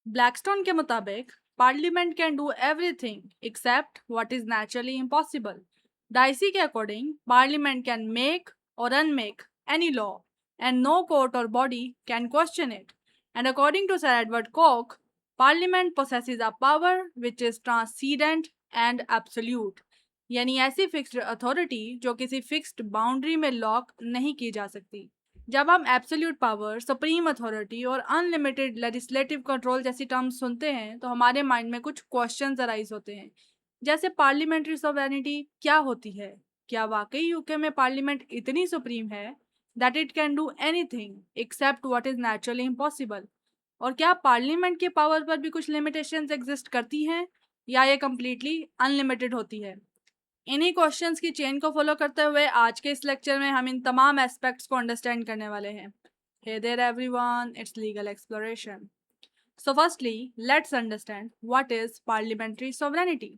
Blackstone के मुताबिक parliament can do everything except what is naturally impossible. Dicey के according parliament can make or unmake any law and no court or body can question it. And according to sir Edward Coke, parliament possesses a power which is transcendent and absolute, यानी ऐसी fixed authority जो किसी fixed boundary में lock नहीं की जा सकती। जब हम एब्सोल्यूट पावर, सुप्रीम अथॉरिटी और अनलिमिटेड लेजिस्लेटिव कंट्रोल जैसी टर्म्स सुनते हैं तो हमारे माइंड में कुछ क्वेश्चंस अराइज होते हैं, जैसे पार्लियामेंट्री सॉवरेनिटी क्या होती है? क्या वाकई यूके में पार्लियामेंट इतनी सुप्रीम है that it can do anything accept what is naturally impossible? और क्या पार्लियामेंट के पावर पर भी कुछ लिमिटेशंस एग्जिस्ट करती हैं या ये कम्प्लीटली अनलिमिटेड होती है? इन्हीं क्वेश्चंस की चेन को फॉलो करते हुए आज के इस लेक्चर में हम इन तमाम एस्पेक्ट्स को अंडरस्टैंड करने वाले हैं। Hey there everyone, it's Legal Exploration. So firstly, let's understand what is parliamentary sovereignty.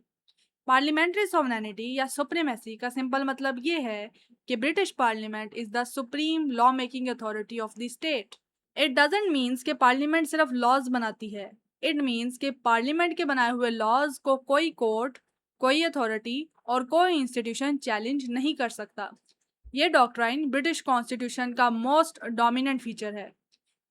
Parliamentary sovereignty या supremacy का सिंपल मतलब ये है कि British parliament is the supreme law making authority of the state. It doesn't means कि parliament सिर्फ laws बनाती है। इट मीन्स कि पार्लियामेंट के बनाए हुए लॉज को कोई कोर्ट, कोई अथॉरिटी और कोई इंस्टीट्यूशन चैलेंज नहीं कर सकता। ये डॉक्ट्राइन ब्रिटिश कॉन्स्टिट्यूशन का मोस्ट डोमिनेंट फीचर है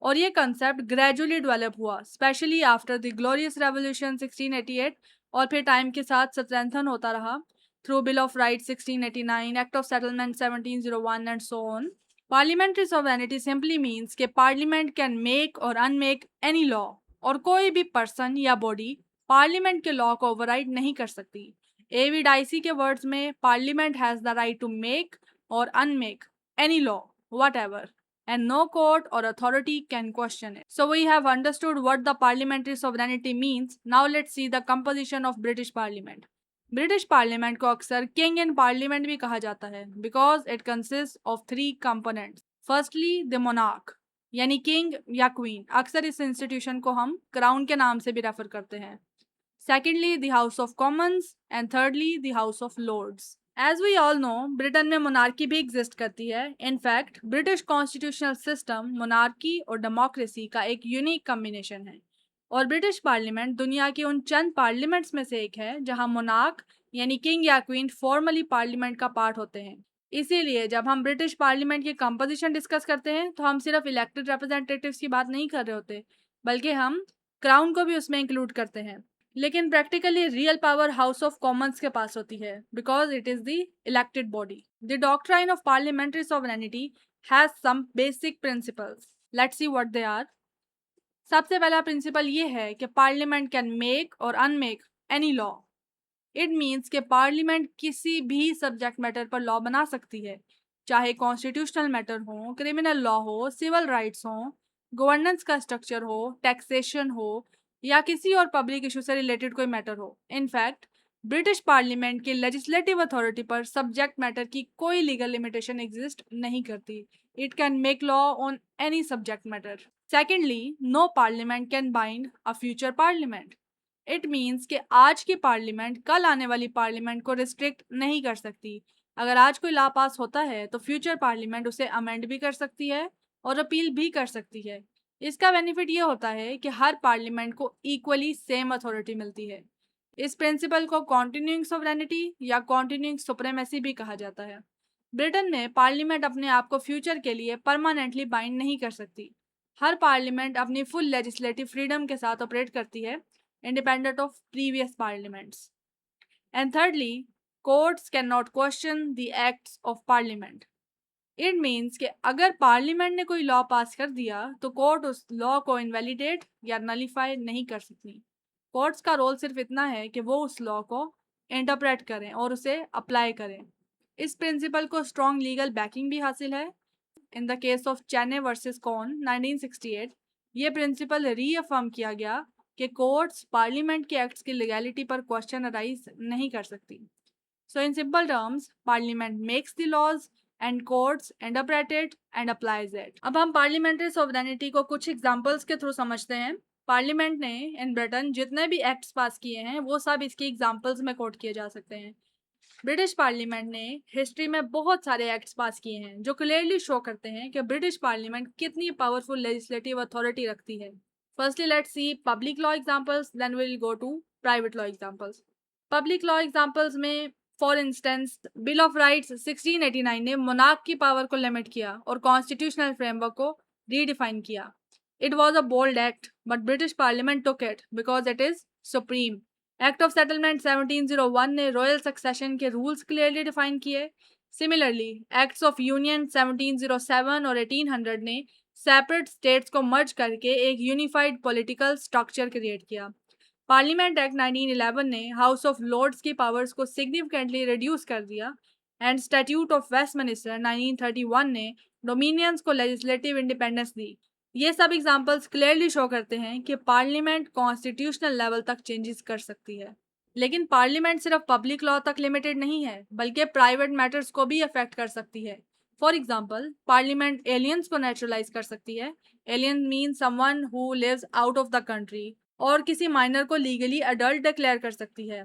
और ये कंसेप्ट ग्रेजुअली डेवलप हुआ, specially after the glorious revolution 1688 और फिर टाइम के साथ स्ट्रेंथन होता रहा through bill of Rights 1689, act of Settlement 1701 and so on. Parliamentary sovereignty simply means कि parliament can make or unmake any law और कोई भी पर्सन या बॉडी पार्लियामेंट के लॉ को ओवरराइड नहीं कर सकती। एवी डाइसी के वर्ड्स में parliament has the right to make or unmake any law, whatever, and no court or authority can question it. So we have understood what the parliamentary sovereignty means. Now let's see the composition of British Parliament. British Parliament को अक्सर King in Parliament भी कहा जाता है because it consists of three components. Firstly, the monarch, यानी king या queen. अक्सर इस इंस्टीट्यूशन को हम क्राउन के नाम से भी रेफर करते हैं। Secondly, the House of Commons and thirdly, the House of Lords. As we all know, Britain में मोनार्की भी एग्जिस्ट करती है। In fact British constitutional system monarchy और डेमोक्रेसी का एक यूनिक कम्बिनेशन है और ब्रिटिश पार्लियामेंट दुनिया की उन चंद पार्लियामेंट्स में से एक है जहां मोनार्क यानी किंग या क्वीन फॉर्मली पार्लियामेंट का पार्ट होते हैं। इसीलिए जब हम ब्रिटिश पार्लियामेंट की कंपोजिशन डिस्कस करते हैं तो हम सिर्फ इलेक्टेड रिप्रेजेंटेटिव्स की बात नहीं कर रहे होते, बल्कि हम क्राउन को भी उसमें इंक्लूड करते हैं। लेकिन practically real power House of Commons के पास होती है because it is the elected body. The doctrine of parliamentary sovereignty has some basic principles. Let's see what they are. सबसे पहला प्रिंसिपल ये है कि parliament can make or unmake any law. It means कि पार्लियामेंट किसी भी subject matter पर law बना सकती है, चाहे कॉन्स्टिट्यूशनल मैटर हो, क्रिमिनल लॉ हो, सिविल राइट्स हो, गवर्नेंस का स्ट्रक्चर हो, टैक्सेशन हो या किसी और पब्लिक इशू से रिलेटेड कोई मैटर हो। इनफैक्ट ब्रिटिश पार्लियामेंट के लेजिस्लेटिव अथॉरिटी पर सब्जेक्ट मैटर की कोई लीगल लिमिटेशन एग्जिस्ट नहीं करती। It can make law on any subject matter. Secondly, no parliament can bind a future parliament. It means कि आज की पार्लियामेंट कल आने वाली पार्लियामेंट को रिस्ट्रिक्ट नहीं कर सकती। अगर आज कोई लॉ पास होता है तो फ्यूचर पार्लियामेंट उसे अमेंड भी कर सकती है और अपील भी कर सकती है। इसका बेनिफिट ये होता है कि हर पार्लियामेंट को इक्वली सेम अथॉरिटी मिलती है। इस प्रिंसिपल को कॉन्टिन्यूइंग सोवरेनिटी या कॉन्टिन्यूइंग सुप्रीमेसी भी कहा जाता है। ब्रिटेन में पार्लियामेंट अपने आप को फ्यूचर के लिए परमानेंटली बाइंड नहीं कर सकती। हर पार्लियामेंट अपनी फुल लेजिस्लेटिव फ्रीडम के साथ ऑपरेट करती है, independent of previous parliaments. And thirdly, courts cannot question the acts of parliament. It means कि अगर पार्लियामेंट ने कोई लॉ पास कर दिया तो कोर्ट उस लॉ को इनवैलिडेट या नलीफाई नहीं कर सकती। कोर्ट्स का रोल सिर्फ इतना है कि वो उस लॉ को इंटरप्रेट करें और उसे अप्लाई करें। इस प्रिंसिपल को स्ट्रॉन्ग लीगल बैकिंग भी हासिल है। In the case of Cheney versus Conn 1968 ये प्रिंसिपल रीअफर्म किया गया कि कोर्ट्स पार्लियामेंट के एक्ट्स की लीगैलिटी पर क्वेश्चन अराइज नहीं कर सकती। So in simple terms, parliament makes the laws and courts interpret it and applies it. अब हम पार्लियामेंट्री सॉवरेनिटी को कुछ एग्जांपल्स के थ्रू समझते हैं। पार्लियामेंट ने इन ब्रिटेन जितने भी एक्ट्स पास किए हैं वो सब इसकी एग्जांपल्स में कोट किए जा सकते हैं। ब्रिटिश पार्लियामेंट ने हिस्ट्री में बहुत सारे एक्ट्स पास किए हैं जो क्लियरली शो करते हैं कि ब्रिटिश पार्लियामेंट कितनी पावरफुल लेजिस्लेटिव अथॉरिटी रखती है। Firstly, let's see public law examples, then we'll go to private law examples. Public law examples में for instance Bill of Rights 1689 ने मोनार्क की पावर को लिमिट किया और कॉन्स्टिट्यूशनल फ्रेमवर्क को रीडिफाइन किया. It was a bold act but British parliament took it because it is supreme. Act of Settlement 1701 ने royal succession के रूल्स क्लियरली डिफाइन किए. सिमिलरली एक्ट्स ऑफ यूनियन 1707 और 1800 ने सेपरेट स्टेट्स को मर्ज करके एक यूनिफाइड पॉलिटिकल स्ट्रक्चर क्रिएट किया. Parliament act 1911 ने हाउस ऑफ लॉर्ड्स की पावर्स को सिग्निफिकेंटली रिड्यूस कर दिया एंड स्टैट्यूट ऑफ वेस्टमिनिस्टर 1931 ने डोमिनियंस को लेजिस्लेटिव इंडिपेंडेंस दी. ये सब एग्जांपल्स क्लियरली शो करते हैं कि पार्लियामेंट कॉन्स्टिट्यूशनल लेवल तक चेंजेस कर सकती है. लेकिन पार्लियामेंट सिर्फ पब्लिक लॉ तक लिमिटेड नहीं है बल्कि प्राइवेट मैटर्स को भी अफेक्ट कर सकती है. फॉर एग्जाम्पल पार्लियामेंट एलियंस को नेचुरलाइज कर सकती है. Alien mean someone who lives out of the country और किसी माइनर को लीगली अडल्ट डिक्लेयर कर सकती है.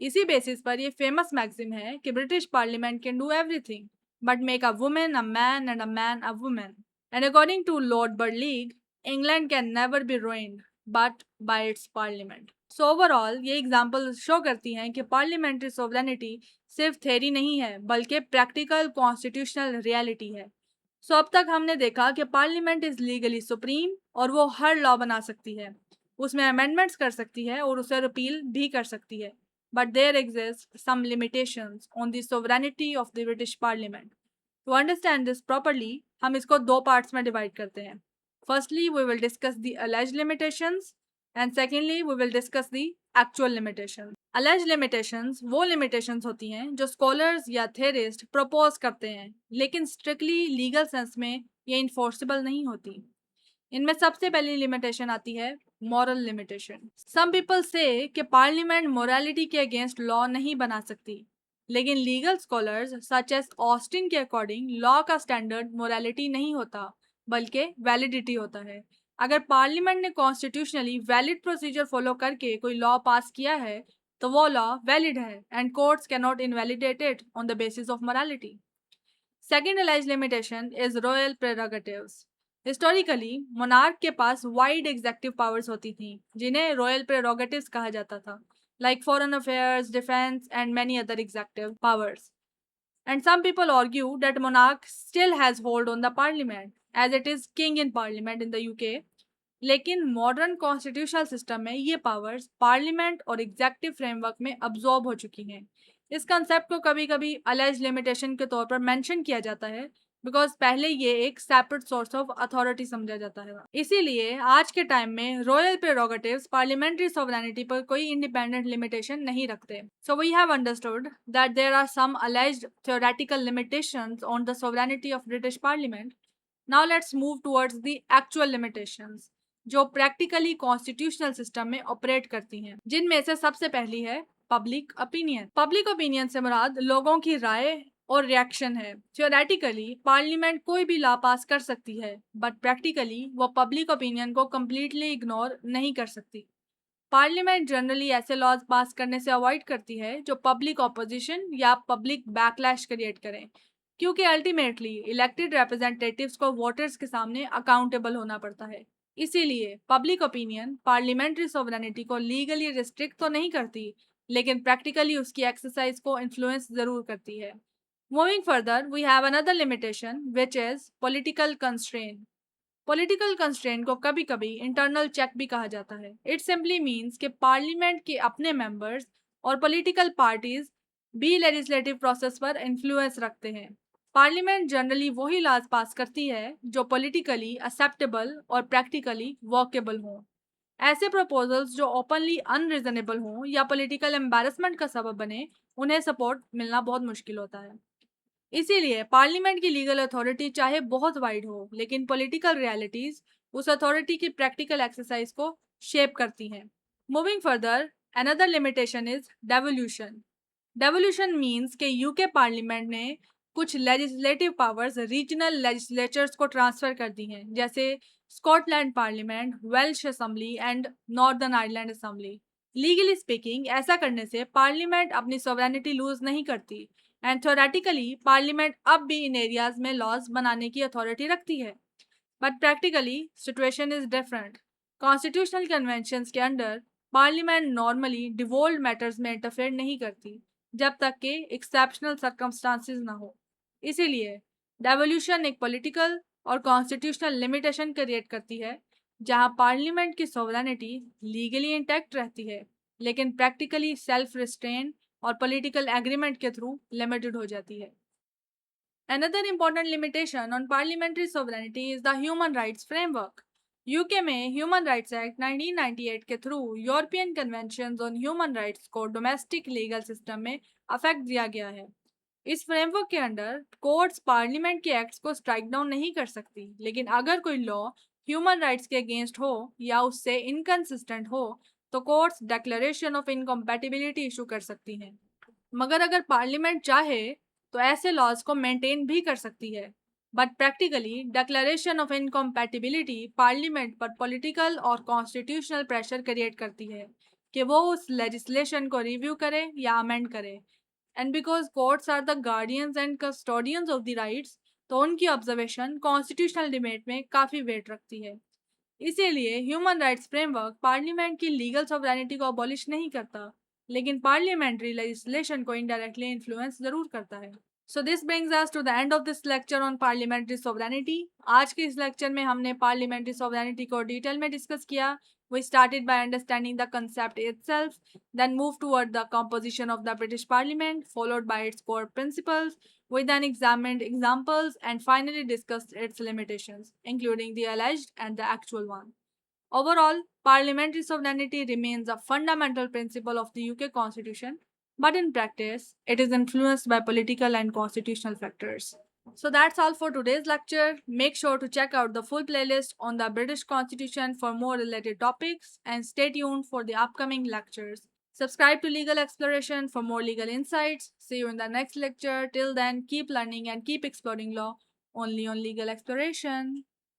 इसी बेसिस पर ये फेमस मैक्सिम है कि British parliament can do everything but make a women a man and a man a women. And according to lord Burleigh England can never be ruined but by its parliament. So overall ये example show करती हैं कि parliamentary sovereignty सिर्फ theory नहीं है बल्कि practical constitutional reality है. सो अब तक हमने देखा कि पार्लियामेंट इज लीगली सुप्रीम और वो हर लॉ बना सकती है, उसमें अमेंडमेंट्स कर सकती है और उसे रिपील भी कर सकती है. But there exist some limitations on the sovereignty of the British parliament. To understand this properly हम इसको दो पार्ट्स में डिवाइड करते हैं. Firstly we will discuss the alleged limitations and secondly we will discuss the actual limitations. Alleged limitations वो limitations होती हैं जो स्कॉलर्स या थेरिस्ट प्रपोज करते हैं लेकिन स्ट्रिक्टली लीगल सेंस में ये इन्फोर्सेबल नहीं होती. इनमें सबसे पहली लिमिटेशन आती है मॉरल लिमिटेशन. सम पीपल से कि पार्लियामेंट मोरालिटी के अगेंस्ट लॉ नहीं बना सकती, लेकिन legal scholars such as Austin के अकॉर्डिंग लॉ का स्टैंडर्ड मोरालिटी नहीं होता बल्कि वैलिडिटी होता है. अगर पार्लियामेंट ने कॉन्स्टिट्यूशनली वैलिड प्रोसीजर फॉलो करके कोई लॉ पास किया है तो वो लॉ वैलिड है and courts can not invalidate it on the basis of morality. Second alleged limitation is royal prerogatives. Historically monarch के पास वाइड एग्जेक्टिव पावर्स होती थी जिन्हें रॉयल प्रेरोगेटिव्स कहा जाता था, like foreign affairs, defence and many other executive powers. And some people argue that monarch still has hold on the parliament as it is king in parliament in the UK. लेकिन modern constitutional system में ये powers parliament और executive framework में absorb हो चुकी हैं. इस concept को कभी कभी अलेज लिमिटेशन के तौर पर मेंशन किया जाता है बिकॉज पहले ये एक सेपरेट सोर्स ऑफ अथॉरिटी समझा जाता है. इसीलिए आज के टाइम में रॉयल प्रेरोगेटिव्स पार्लियामेंट्री सोवरेनिटी पर कोई इंडिपेंडेंट लिमिटेशन नहीं रखते. So we have understood that there are some alleged theoretical limitations on the sovereignty of British parliament. Now let's move towards the actual limitations जो प्रैक्टिकली कॉन्स्टिट्यूशनल सिस्टम में operate करती हैं, जिनमें से सबसे पहली है पब्लिक ओपिनियन. पब्लिक ओपिनियन से मुराद लोगों की राय और रिएक्शन है. थियोरेटिकली पार्लियामेंट कोई भी लॉ पास कर सकती है बट प्रैक्टिकली वो पब्लिक ओपिनियन को कम्प्लीटली इग्नोर नहीं कर सकती. पार्लियामेंट जनरली ऐसे लॉज पास करने से अवॉइड करती है जो पब्लिक ऑपोजिशन या पब्लिक बैकलैश क्रिएट करें, क्योंकि अल्टीमेटली इलेक्टेड रिप्रेजेंटेटिव्स को वोटर्स के सामने अकाउंटेबल होना पड़ता है. इसीलिए पब्लिक ओपिनियन पार्लियामेंट्री सोवरेनिटी को लीगली रिस्ट्रिक्ट तो नहीं करती लेकिन प्रैक्टिकली उसकी एक्सरसाइज को इन्फ्लुएंस जरूर करती है. Moving further we have another limitation which is political constraint. Political constraint को कभी कभी इंटरनल चेक भी कहा जाता है. इट सिंपली मीन्स कि पार्लियामेंट के अपने मेंबर्स और पॉलिटिकल पार्टीज भी लेजिस्लेटिव प्रोसेस पर इन्फ्लुएंस रखते हैं. पार्लियामेंट जनरली वही लॉज पास करती है जो पॉलिटिकली एक्सेप्टेबल और प्रैक्टिकली वर्केबल हों. ऐसे प्रपोजल्स जो ओपनली अनरीजनेबल हों या पॉलिटिकल एम्बैरसमेंट का सबब बने उन्हें सपोर्ट मिलना बहुत मुश्किल होता है. इसीलिए पार्लियामेंट की लीगल अथॉरिटी चाहे बहुत वाइड हो लेकिन पॉलिटिकल रियलिटीज उस अथॉरिटी की प्रैक्टिकल एक्सरसाइज को शेप करती हैं. Moving further another limitation is devolution. Devolution means के यूके पार्लियामेंट ने कुछ लेजिस्लेटिव पावर्स रीजनल लेजिस्लेचर्स को ट्रांसफर कर दी हैं, जैसे Scotland parliament, Welsh assembly and northern Ireland assembly. Legally speaking ऐसा करने से पार्लियामेंट अपनी सॉवरेनिटी लूज नहीं करती एंड थ्योरेटिकली पार्लियामेंट अब भी इन एरियाज में लॉज बनाने की अथॉरिटी रखती है. But practically situation is different. Constitutional conventions के अंडर पार्लियामेंट नॉर्मली डिवोल्व्ड मैटर्स में इंटरफेयर नहीं करती जब तक कि एक्सेप्शनल सर्कमस्टांसेस ना हो। इसीलिए डेवोल्यूशन एक पॉलिटिकल और कॉन्स्टिट्यूशनल लिमिटेशन क्रिएट करती है जहां पार्लियामेंट की सोवरेनिटी लीगली इंटैक्ट रहती है लेकिन प्रैक्टिकली सेल्फ रिस्ट्रेन और पॉलिटिकल एग्रीमेंट के थ्रू लिमिटेड हो जाती है। Another important limitation on parliamentary sovereignty is the Human Rights Framework. UK में ह्यूमन राइट्स एक्ट 1998 के through European convention on human rights को डोमेस्टिक लीगल सिस्टम में affect दिया गया है। इस फ्रेमवर्क के अंडर कोर्ट्स पार्लियामेंट के एक्ट्स को स्ट्राइक डाउन नहीं कर सकती, लेकिन अगर कोई लॉ ह्यूमन राइट्स के अगेंस्ट हो या उससे इनकंसिस्टेंट हो तो courts declaration of incompatibility issue कर सकती हैं। मगर अगर पार्लियामेंट चाहे तो ऐसे लॉज को मेंटेन भी कर सकती है, but practically declaration of incompatibility parliament पर पॉलिटिकल और कॉन्स्टिट्यूशनल प्रेशर क्रिएट करती है कि वो उस लेजिस्लेशन को रिव्यू करे या अमेंड करे। And because courts are the guardians and custodians of the rights, तो उनकी ऑब्जर्वेशन कॉन्स्टिट्यूशनल डिबेट में काफ़ी वेट रखती है। इसीलिए ह्यूमन राइट्स फ्रेमवर्क पार्लियामेंट की लीगल सॉवरेनिटी को अबॉलिश नहीं करता, लेकिन पार्लियामेंट्री लेजिस्लेशन को इनडायरेक्टली इन्फ्लुएंस जरूर करता है। So this brings us to the end of this lecture on parliamentary sovereignty. आज के इस लेक्चर में हमने पार्लियामेंट्री सॉवरेनिटी को डिटेल में डिस्कस किया। We started by understanding the concept itself, then moved toward the composition of the British Parliament, followed by its core principles. We then examined examples and finally discussed its limitations, including the alleged and the actual one. Overall, parliamentary sovereignty remains a fundamental principle of the UK Constitution, but in practice, it is influenced by political and constitutional factors. So that's all for today's lecture. Make sure to check out the full playlist on the British Constitution for more related topics and stay tuned for the upcoming lectures. Subscribe to Legal Exploration for more legal insights. See you in the next lecture. Till then, keep learning and keep exploring law only on Legal Exploration.